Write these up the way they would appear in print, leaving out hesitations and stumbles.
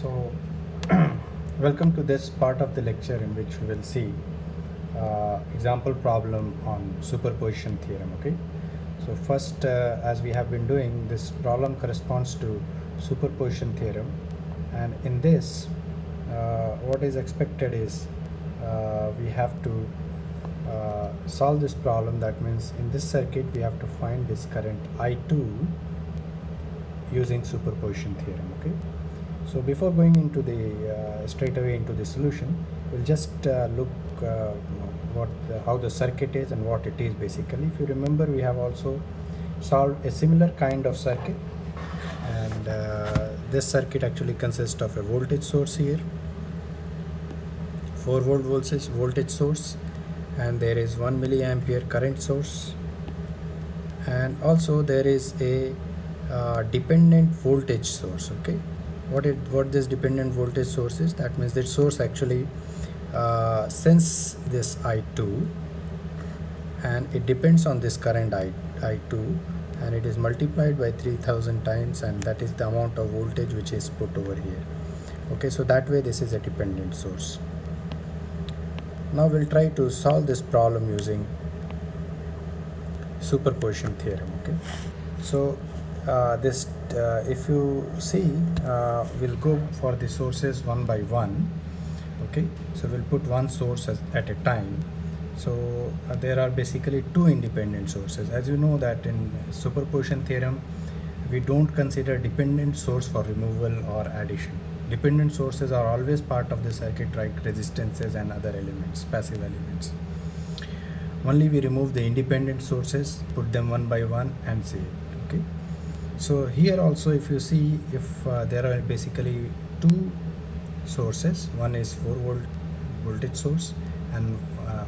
So, welcome to this part of the lecture in which we will see example problem on superposition theorem. Okay. So first, as we have been doing, this problem corresponds to superposition theorem, and in this, what is expected is we have to solve this problem. That means in this circuit we have to find this current I2 using superposition theorem. Okay. So before going into the straight away into the solution, we'll just look how the circuit is and what it is basically. If you remember, we have also solved a similar kind of circuit, and this circuit actually consists of a voltage source here, 4-volt voltage source, and there is 1 milliampere current source, and also there is a dependent voltage source. Okay. What this dependent voltage source is, that means that source actually sense this I2, and it depends on this current I2, and it is multiplied by 3000 times, and that is the amount of voltage which is put over here. Okay, so that way this is a dependent source. Now we'll try to solve this problem using superposition theorem. Okay, so if you see, we'll go for the sources one by one. Okay, so we'll put one source at a time. So there are basically two independent sources. As you know that in superposition theorem, we don't consider dependent source for removal or addition. Dependent sources are always part of the circuit, like resistances and other elements, passive elements. Only we remove the independent sources, put them one by one, and see it. Okay. So here also, if you see, if there are basically two sources, one is 4-volt voltage source and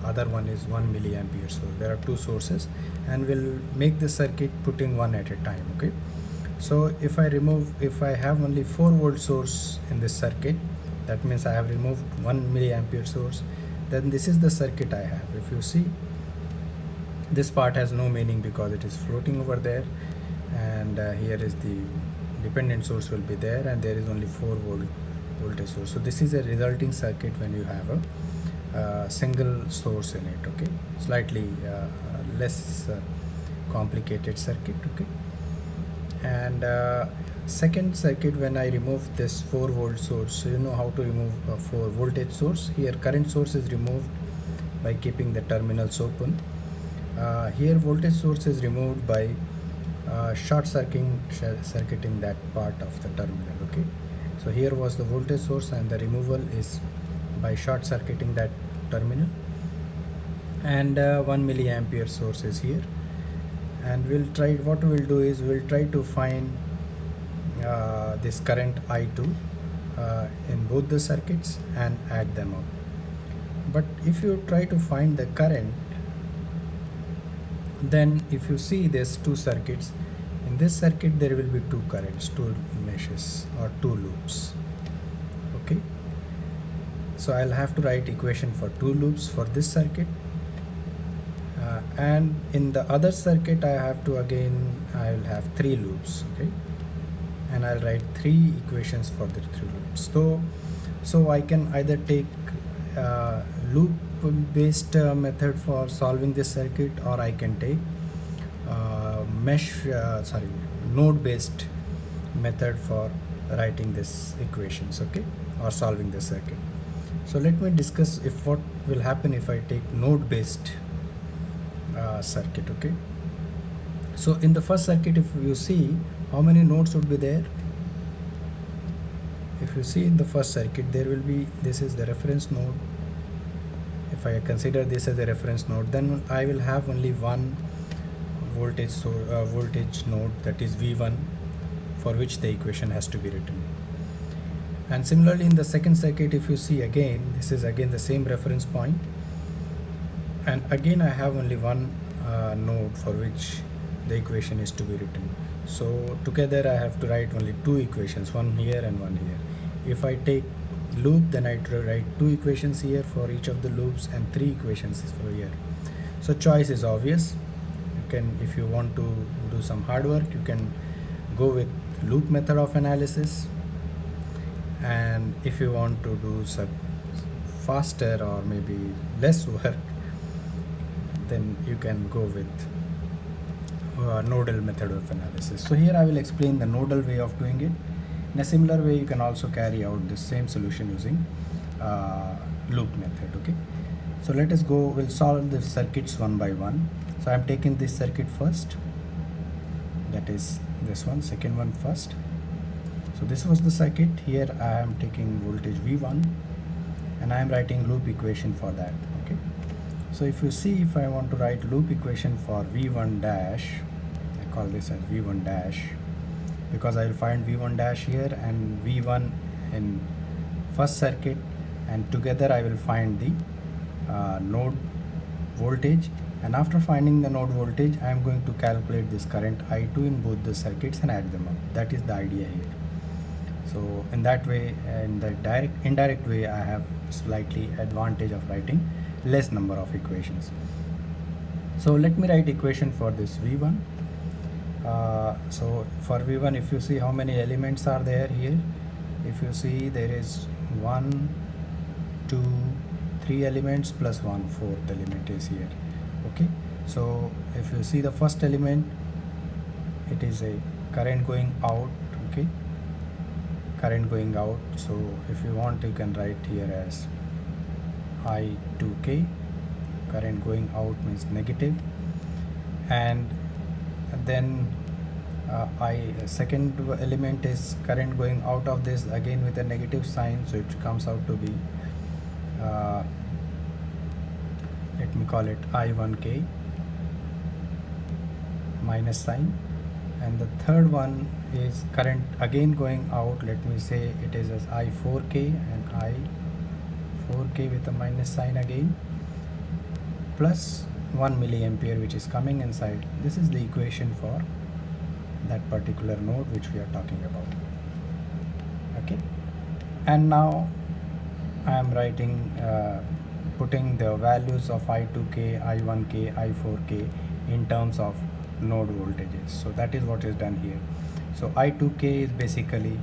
other one is 1 milliampere source. There are two sources, and we'll make the circuit putting one at a time. Okay. So if I have only 4-volt source in this circuit, that means I have removed 1 milliampere source, then this is the circuit I have. If you see, this part has no meaning because it is floating over there, and here is the dependent source will be there, and there is only 4-volt voltage source. So this is a resulting circuit when you have a single source in it. Okay, slightly less complicated circuit. Okay, and second circuit, when I remove this 4-volt source, so you know how to remove a 4 voltage source. Here current source is removed by keeping the terminals open. Here voltage source is removed by short circuiting that part of the terminal. Okay, so here was the voltage source, and the removal is by short circuiting that terminal, and 1 milliampere source is here. And we'll try to find this current I2 in both the circuits and add them up. But if you try to find the current, then if you see these two circuits, in this circuit there will be two currents, two meshes or two loops. Okay, so I'll have to write equation for two loops for this circuit, and in the other circuit I will have three loops. Okay, and I'll write three equations for the three loops. So I can either take loop based method for solving this circuit, or I can take node based method for writing this equations. Okay, or solving the circuit. So let me discuss what will happen if I take node based circuit. Okay, so in the first circuit, if you see how many nodes would be there, if you see in the first circuit, there will be, this is the reference node. If I consider this as a reference node, then I will have only one voltage node, that is V1, for which the equation has to be written. And similarly in the second circuit, if you see, again this is again the same reference point, and again I have only one node for which the equation is to be written. So together I have to write only two equations, one here and one here. If I take loop, then I write two equations here for each of the loops and three equations for here. So choice is obvious. You can, if you want to do some hard work, you can go with loop method of analysis, and if you want to do some faster or maybe less work, then you can go with nodal method of analysis. So here I will explain the nodal way of doing it. In a similar way, you can also carry out the same solution using loop method. Okay, so let us go, we'll solve the circuits one by one. So I'm taking this circuit first, that is this one, second one first. So this was the circuit. Here I am taking voltage V1 and I am writing loop equation for that. Okay, so if you see, if I want to write loop equation for V1 dash, I call this as V1 dash because I will find V1 dash here and V1 in first circuit, and together I will find the node voltage, and after finding the node voltage I am going to calculate this current I2 in both the circuits and add them up. That is the idea here. So in that way, in the indirect way, I have slightly advantage of writing less number of equations. So let me write equation for this V1. So for V1, if you see how many elements are there here, if you see there is 1, 2, 3 elements plus 1/4 element is here. Okay, so if you see the first element, it is a current going out. Okay, current going out. So if you want, you can write here as I2K. Current going out means negative, and then second element is current going out of this again with a negative sign, so it comes out to be let me call it I1K minus sign. And the third one is current again going out, let me say it is as I4K and I4K with a minus sign again, plus 1 milliampere which is coming inside. This is the equation for that particular node which we are talking about. Okay, and now I am writing putting the values of I2K, I1K, I4K in terms of node voltages. So that is what is done here. So I2K is basically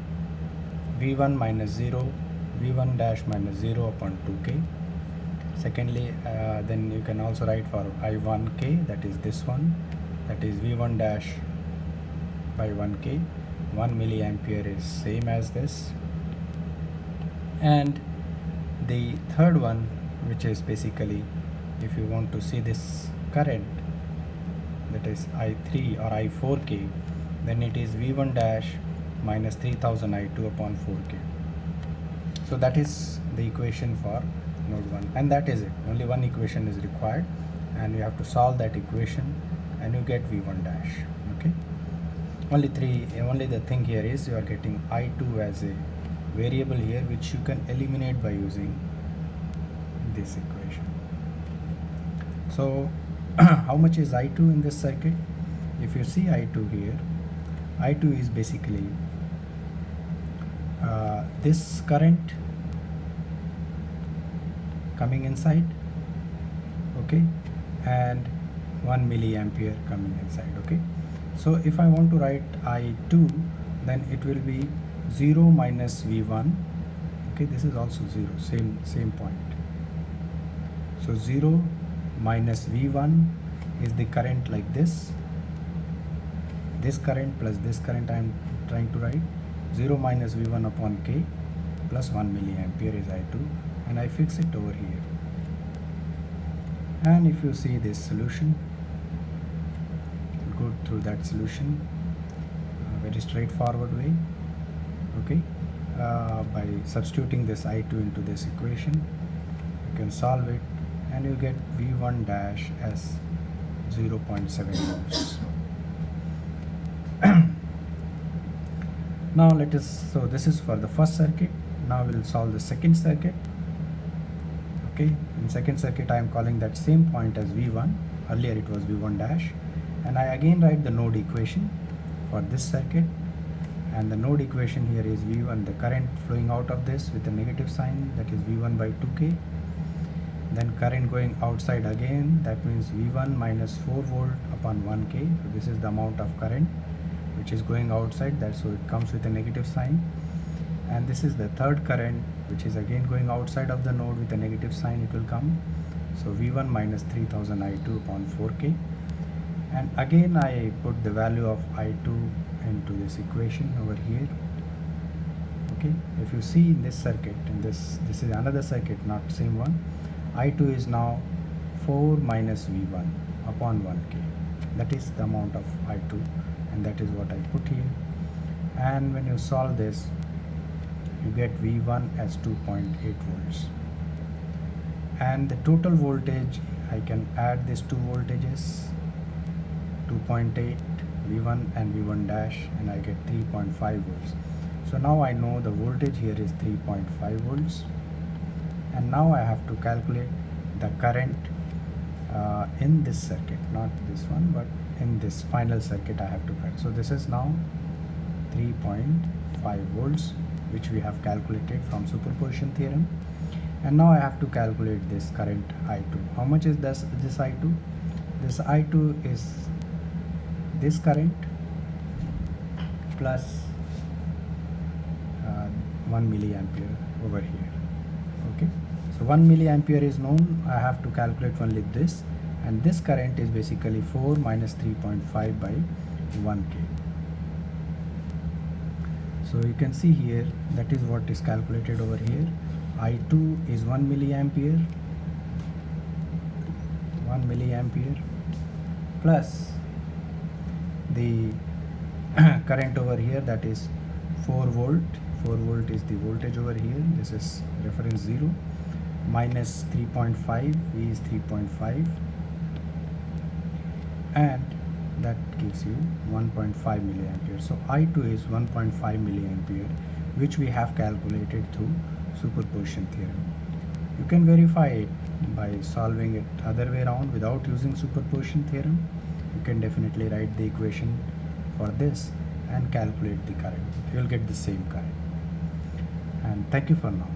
V1 minus 0, V1 dash minus 0 upon 2K. Secondly, then you can also write for I1K, that is this one, that is V1 dash by 1K. 1 milliampere is same as this. And the third one, which is basically, if you want to see this current, that is I3 or I4K, then it is V1 dash minus 3000 I2 upon 4K. So that is the equation for node 1, and that is it. Only one equation is required, and you have to solve that equation and you get V1 dash. Okay, only the thing here is you are getting I2 as a variable here, which you can eliminate by using this equation. So how much is I2 in this circuit? If you see I2 here, I2 is basically this current coming inside, okay, and 1 milliampere coming inside. Okay, so if I want to write I2, then it will be 0 minus V1. Okay, this is also 0, same point. So 0 minus V1 is the current like this current plus this current I am trying to write. 0 minus V1 upon K plus 1 milliampere is I2, and I fix it over here. And if you see this solution, go through that solution, very straightforward way. Okay, by substituting this I2 into this equation, you can solve it and you get V1 dash as 0.7 volts. Now let us, so this is for the first circuit. Now we will solve the second circuit. Okay, in second circuit I am calling that same point as V1. Earlier it was V1 dash, and I again write the node equation for this circuit, and the node equation here is V1, the current flowing out of this with a negative sign, that is V1 by 2K. Then current going outside again, that means V1 minus 4 volt upon 1K. So this is the amount of current which is going outside, that so it comes with a negative sign. and this is the third current, which is again going outside of the node with a negative sign. It will come, so V1 minus 3000 I2 upon 4K, and again I put the value of I2 into this equation over here. Okay, if you see in this circuit, and this is another circuit, not same one, I2 is now 4 minus V1 upon 1K. That is the amount of I2, and that is what I put here. And when you solve this, you get V1 as 2.8 volts, and the total voltage, I can add these two voltages, 2.8 V1 and V1 dash, and I get 3.5 volts. So now I know the voltage here is 3.5 volts, and now I have to calculate the current in this circuit, not this one, but in this final circuit I have to cut. So this is now 3.5 volts, which we have calculated from superposition theorem. And now I have to calculate this current I2. How much is this I2? This I2 is this current plus 1 milliampere over here. Okay, so 1 milliampere is known. I have to calculate only this, and this current is basically 4 minus 3.5 by 1K. So you can see here, that is what is calculated over here. I2 is 1 milliampere plus the current over here, that is 4 volt. 4 volt is the voltage over here. This is reference 0 minus 3.5, V is 3.5, and that gives you 1.5 milliampere. So I2 is 1.5 milliampere, which we have calculated through superposition theorem. You can verify it by solving it other way around without using superposition theorem. You can definitely write the equation for this and calculate the current. You will get the same current. And thank you for now.